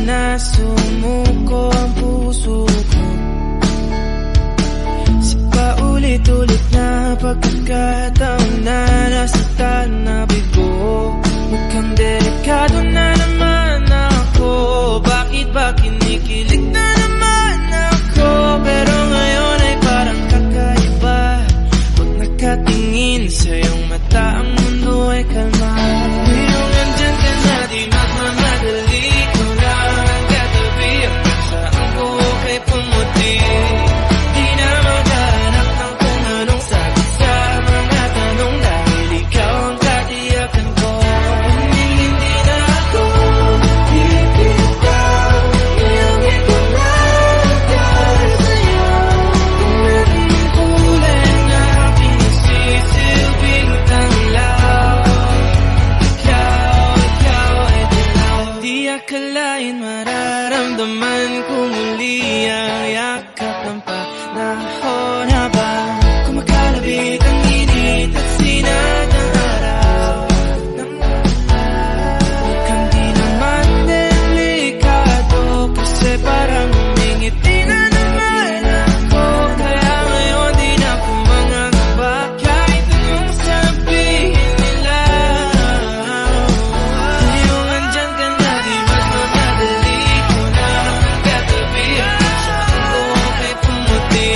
na sumuko ang puso ko sa paulit-ulit na pagkakataon na nasaktan na bigo. Mukhang delikado na naman ako. Bakit ba kinikilig na naman ako? Pero ngayon ay parang kakaiba. Pag nakatingin sa iyong mata, ang mundo ay kalma. Ngayong nandyan ka na, di magmamadali. Ikaw lang ang katabi, hanggang saan buhok ay pumuti. Di na maghanap ng kung anong sagot sa mga tanong, dahil ikaw ang katiyakan ko. Hindi na ako bibitaw. Ngayong ikaw na dahil sa'yo. Kung naging kulay na aking nasisilbing tanglaw. Ikaw ay dilaw. Di akalain mararamdaman ko muli ang yakap ng panahon habang kumakalabit ang init at sinat ng araw. Mukhang di naman delikado kasi parang humingiti na naman ako. Kaya ngayon di na ako mangangamba kahit anong sabihin nila. Ngayong andyan ka na, di magmamadali. Ikaw na ang katabi, hanggang saan buhok ay pumuti.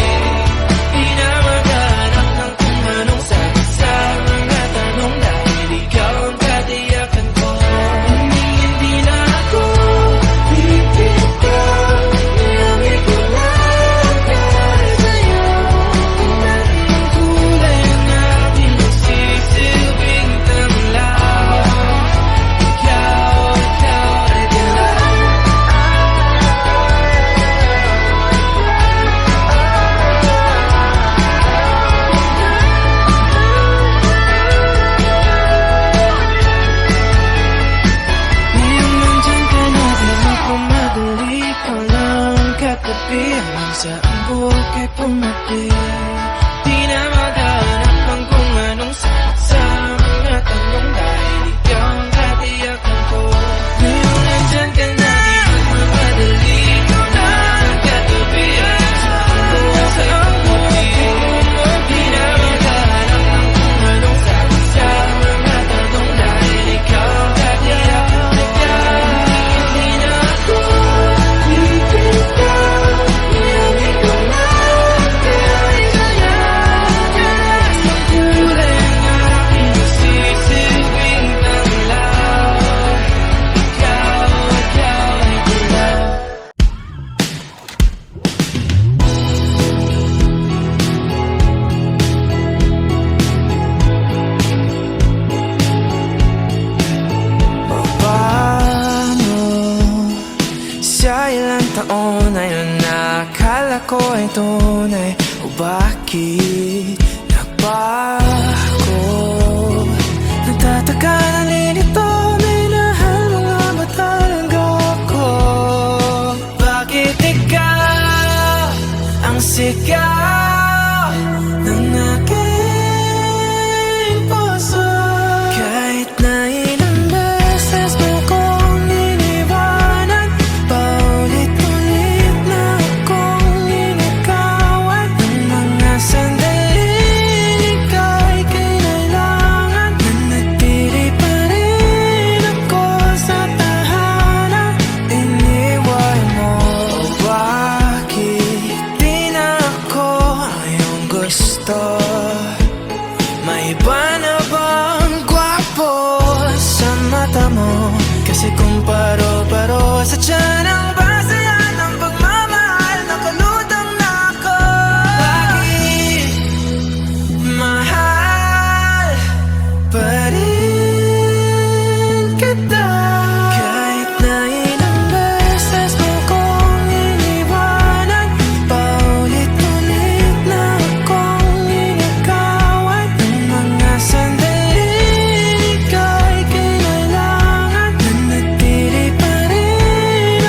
Di na maghanap ng kung anong sagot sa mga tanong, dahil ikaw ang katiyakan ko. Hindi na ako bibitaw. Ngayong ikaw na dahil sa'yo. Kung naging kulay ang aking nagsisilbing tanglaw. Ikaw ay dilaw. Ngayong nandyan ka na, di magmamadali. Ikaw lang ang katabi, hanggang saan buhok ay pumuti. Di na maghanap ng kung anong sagot sa mga tanong, dahil ikaw ang katiyakan ko. Ngayong nandyan ka na, di magmamadali. Ikaw lang ang katabi, hanggang saan buhok ay pumuti. Di na maghanap ng kung anong sagot sa mga tanong, dahil ikaw ang katiyakan ko. Hindi na ako bibitaw. Ngayong ikaw na dahil sa'yo. Ang kulay ng aking nagsisilbing tanglaw. Ikaw ay dilaw. Paano sa ilang taon ay nakala ko ay tunay? O bakit nagbago? Nagtataka, nalilito, minahal mo nga ba talaga ako? Bakit ikaw ang sigaw ng aking puso? Kahit na ilang beses mo kong iniwanan, paulit-ulit na akong ninakawan. Ng mga sandaling ika'y kinailangan, nanatili pa rin ako sa tahanan. Iniwan mo, bakit di na ako ang iyong gusto? May iba na bang gwapo sa mata mo? Kasi kung paro-paro sa tiyan ang basayan ng pagmamahal, nakalutang na ako. Bakit mahal pa rin kita? Kahit na ilang beses mo kong iniwanan, paulit-ulit na akong ninakawan. Ng mga sandaling ika'y kinailangan, nanatili pa rin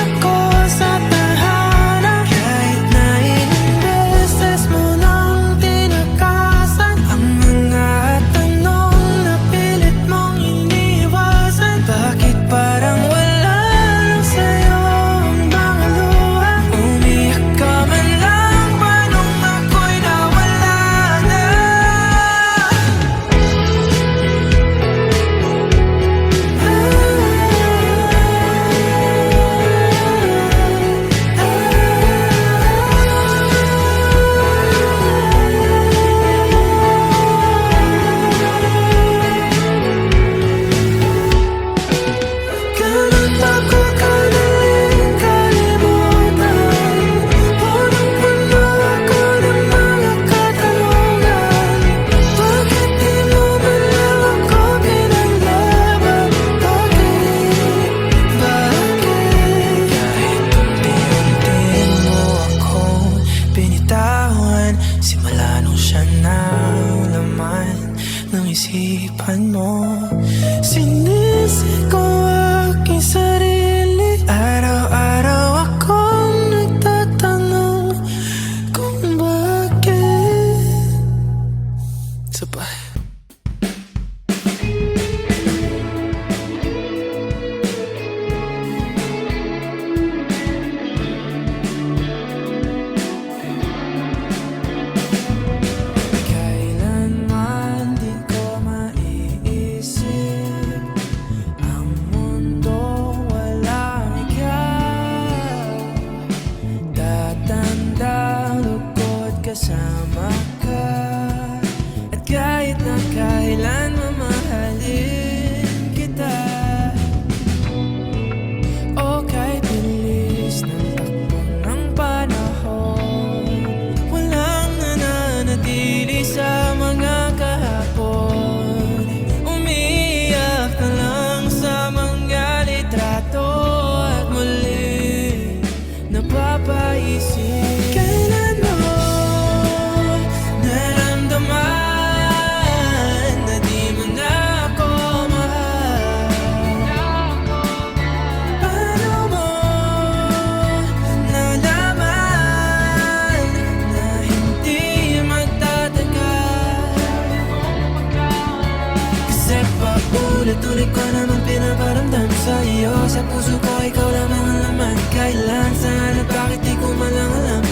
paulit-ulit ko naman pinaparamdam sa iyo. Sa puso ko ikaw lamang ang laman. Kailan, saan at bakit di ko malang alam.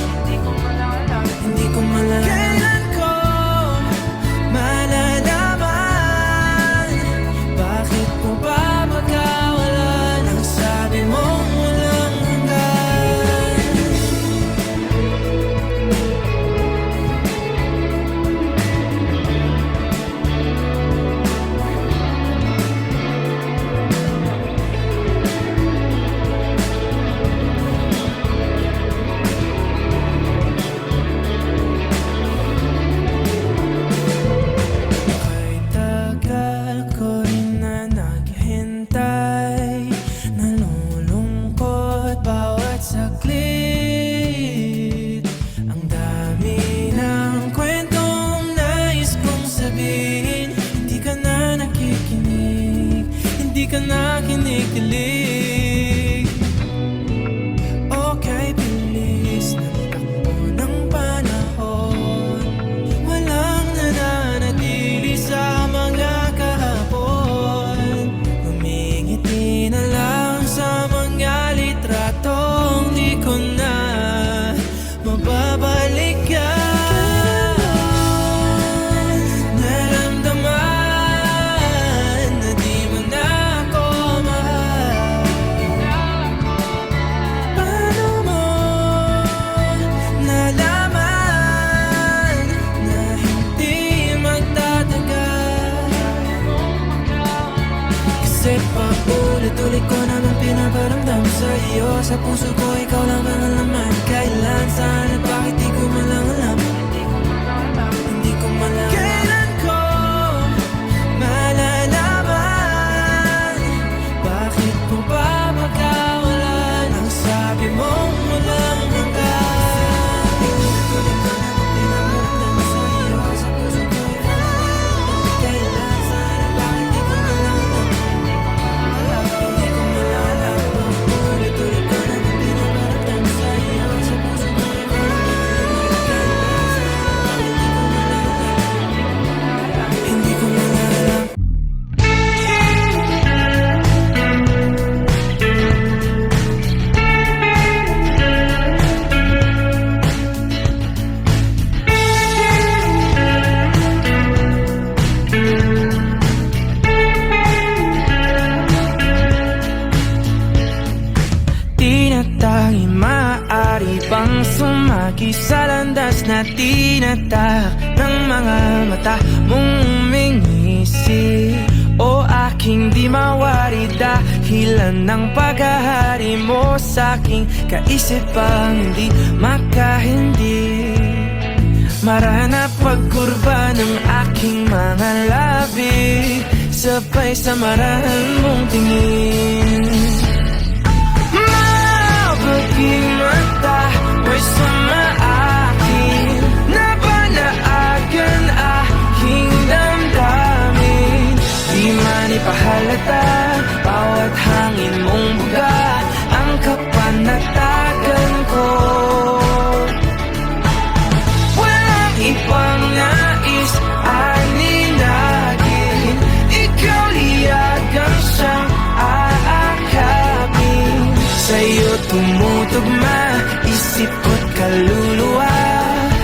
Hindi ko malang kailan ko malalaman. Bakit mo ba pagkawalan ang sabi mong walang hanggan. Kay tagal ko rin na naghintay, nalulungkot bawat saglit. Ang dami ng kwentong nais kong sabihin. Hindi ka na nakikinig, hindi ka na kinikilig. Okay, bilis ng takbo ng panahon. Walang nananatili sa mga kahapon. Humingiti na lang sa mga litratong di ko na mababalikan. Naramdaman na di mo na ako mahal. Paano mo nalaman na hindi magtatagal? Kasi paulit-ulit ko naman pinaparamdam sa iyo. Sa puso ko ikaw lamang ang laman. Kailan, saan at bakit di ko malang alam. Hindi ko malang kailan ko malalaman. Bakit mo ba pagkawalan ang sabi mong walang hanggan. Paulit-ulit ko naman pinaparamdam sa iyo. Sa puso ko ikaw lamang ang laman. Kailan, saan at bakit di ko malang alam. Hindi ko malang alam. Paulit-ulit ko naman pinaparamdam sa iyo. Sa puso ko ikaw lamang ang laman. Kailan, saan at bakit di ko malang alam. Hindi ko malang alam. Tinatanging maaari bang sumagi sa landas na tinatahak ng mga mata mong umingisi? O aking di mawari dahilan ng paghahari mo sa'king kaisipang hindi makahindi. Marana pagkurba ng aking mga labi, sabay sa marahan mong tingin. Mabuting mata, may sumaakin na banaagan aking damdamin. Di man ipahalata, bawat hangin mong buga ang kapanatagan ko. Walang ibang nais aninagin, ikaw liyagang siyang aakapin. Sa'yo tumutugma isip ko't kaluluwa.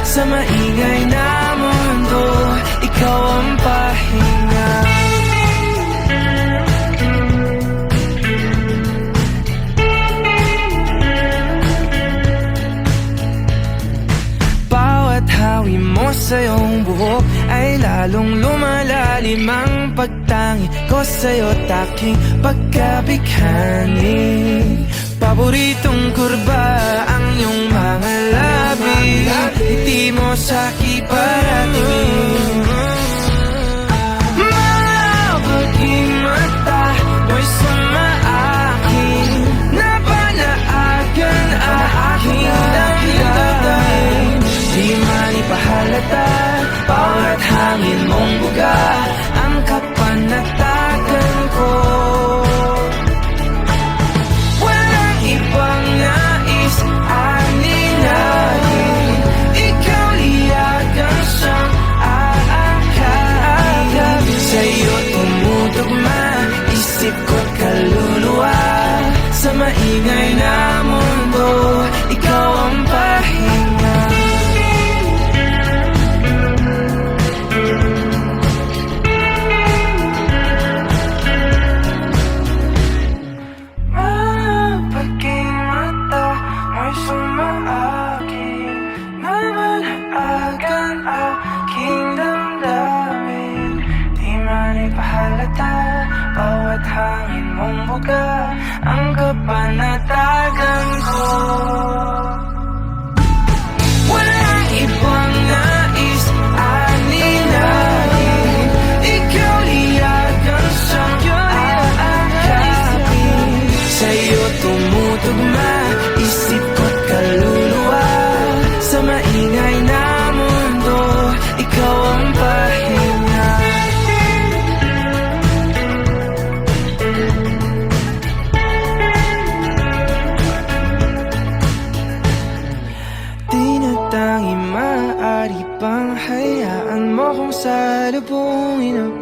Sa maingay na mundo, ikaw ang pahinga. Bawat hawi mo sa iyong buhok ay lalong lumalalim ang pagtangi ko sa'yo't aking pagkabighani. Paboritong kurba ang iyong mga labi, ngiti mo sa'ki paratingin. Mabuting mata, mo'y sumaakin na banaagan aking damdamin. Di man ipahalata, bawat hangin mong buga ang kapanatagan ko. Walang ibang nais aninagin, ikaw liyagang siyang aakapin. hangin mong buga ang kapanatagan ko. Walang ibang nais, alinahin, ikaw liyagan siyang aakapin. Sa'yo tumutugma isip ko't kaluluwa, sa maingay na mundo ikaw ang pahinga. Di na tangi maaari pang hayaan mo kung salubungin ang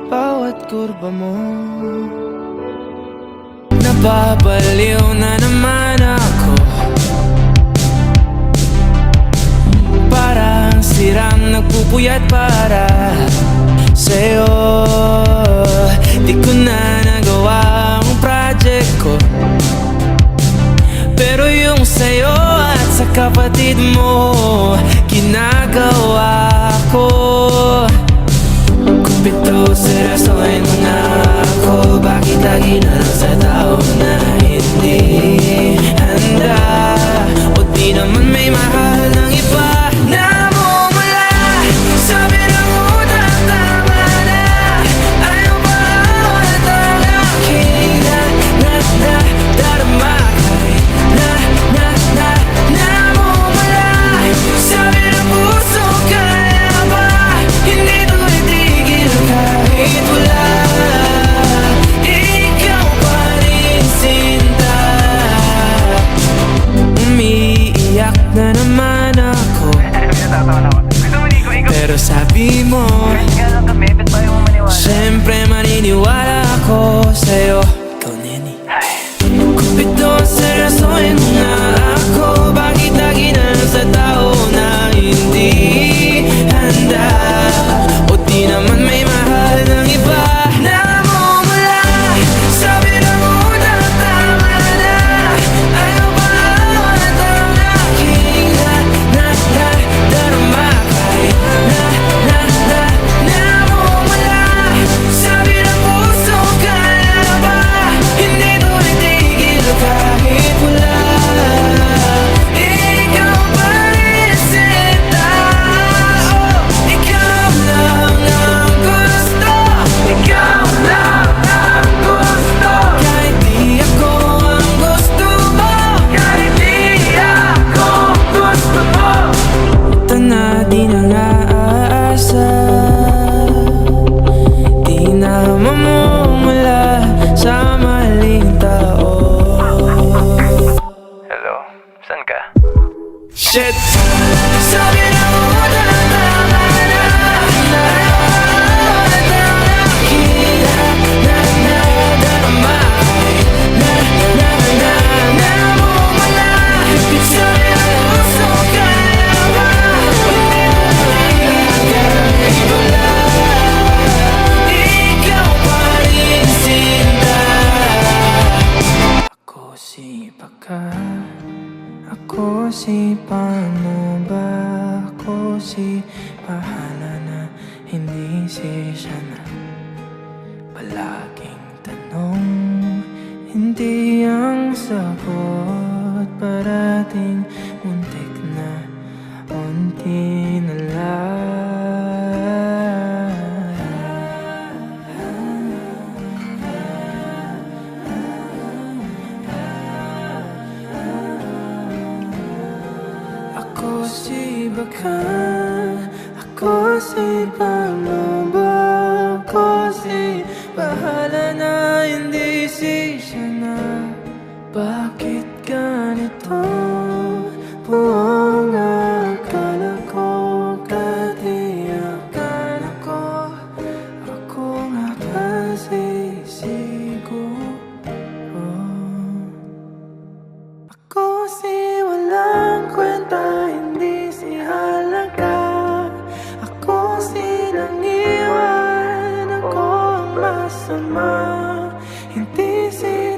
bawat kurba mo. Nababaliw na naman ako, parang sirang nagpupuyat para sa'yo. Di ko na nagawa ang project ko, pero yung sa'yo at sa kapatid mo ginagawa ko. Kupito seryosohin mo nga ako, bakit lagi na lang sa tao na hindi handa? O di naman may mahal ng iba na mumula, sabi ng utang tama na. Ayaw ba at ang aking darama kahit namumula. Sabi ng puso, kaya ba hindi ito itigil kahit wala? Ikaw pa rin sinta. Umiiyak na naman ako, pero sabi mo siyempre maniniwala ako sa'yo. Ikaw, Neni. Kupito seryosohin mo nga ako, bakit lagi na lang sa tao na hindi handa? O di naman may mahal ng iba na mumula, sabi ng utang tama na. Ayaw ba at ang aking darama kahit namumula. Sabi ng puso, kaya ba hindi ito itigil kahit wala? Ikaw pa rin sinta. Oh, ikaw lang ang gusto, ikaw lang ang gusto. Kahit di ako ang gusto mo, kahit di ako gusto mo. Ito na di na naaasa, di na mamumula sa maling tao. Hello, saan ka? Shit! Sabi na utang tama na. At ang aking darama kahit namumula. Sabi ng puso, kaya ba hindi mo kahit wala? Ikaw pa rin sinta. Ako si Baka, ako si paano ba? Ako si bahala na, hindi si siya na. Palaging tanong, hindi ang sagot. Parating muntik na, unti na lang. Ako si Baka, ako si paano ba? Ako si bahala na, hindi si siya na. Bakit ganito? Buong akala ko, katiyakan ako. Ako nga ba sisiguro? Ako si walang kwenta, hindi si halaga. Ako si nangiwan, ako ang masama, hindi si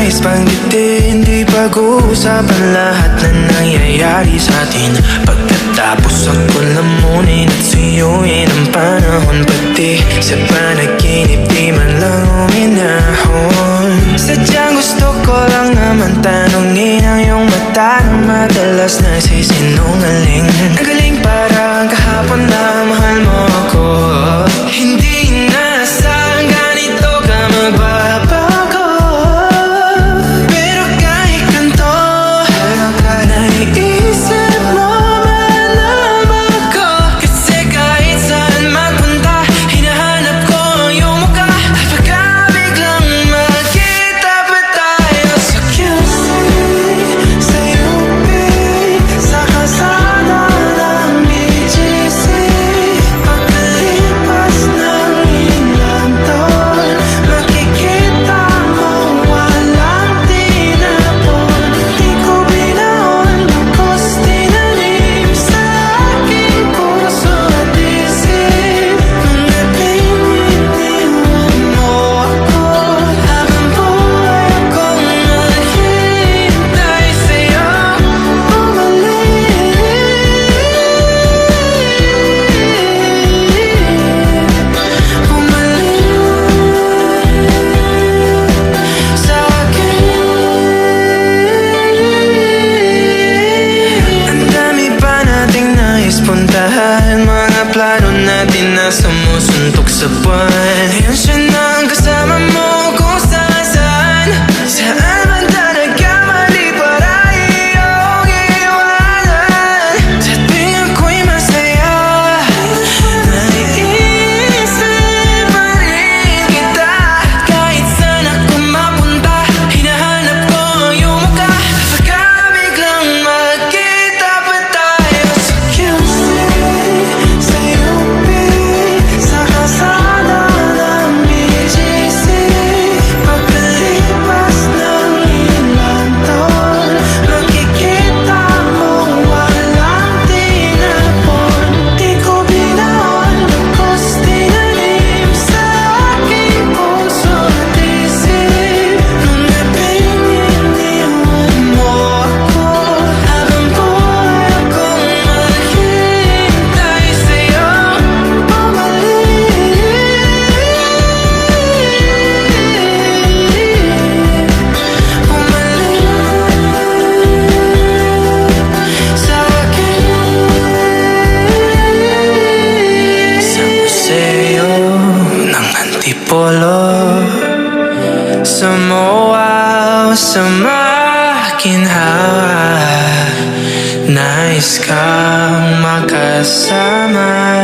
nais banggitin, di pag-uusapan lahat na nangyayari sa atin. Pagkatapos ako lamunin at suyuin ang panahon, pati sa panaginip di man lang uminahon. Sadyang gusto ko lang naman tanungin ang iyong mata na madalas nagsisinungaling. Ang galing parang kahapon na mahal mo ako. Hindi inaasahan ganito ka magbabago. Pero kahit ganito, naiisip mo malaman ko. Kasi kahit saan magpunta, hinahanap ko ang iyong mukha. At pagka biglang magkita pa tayo sa QC, sa UP, sa kalsada ng BGC, pagkalipas ng ilang taon, makikita mo walang tinapon. Di ko binaon, lubos tinanim sa aking puso at isip. Mga pininiwan mo ako, habang buhay akong maghihintay sa'yo. Bumalik sa akin. Ang dami pa nating nais puntahan, mga plano natin na sumusuntok sa buwan. Ngayon siya na ang kasama mo kung saan. Saan man talaga mali para iyong iwanan. Sa tuwing ako'y masaya, naiisip pa rin kita. Kahit saan ako mapunta, hinahanap ko ang iyong mukha. Pagka biglang magkita pa tayo sa QC, sa UP, sa kalsada ng BGC, pagkalipas ng ilang taon, makikita mo walang tinapon. Di ko binaon, lubos tinanim sa aking puso at isip. Mga pininiwan mo ako, habang buhay akong maghihintay sa'yo. Bumalik sa akin. Sa museo ng Antipolo, sa MOA o sa makinhawa, nais kang makasama.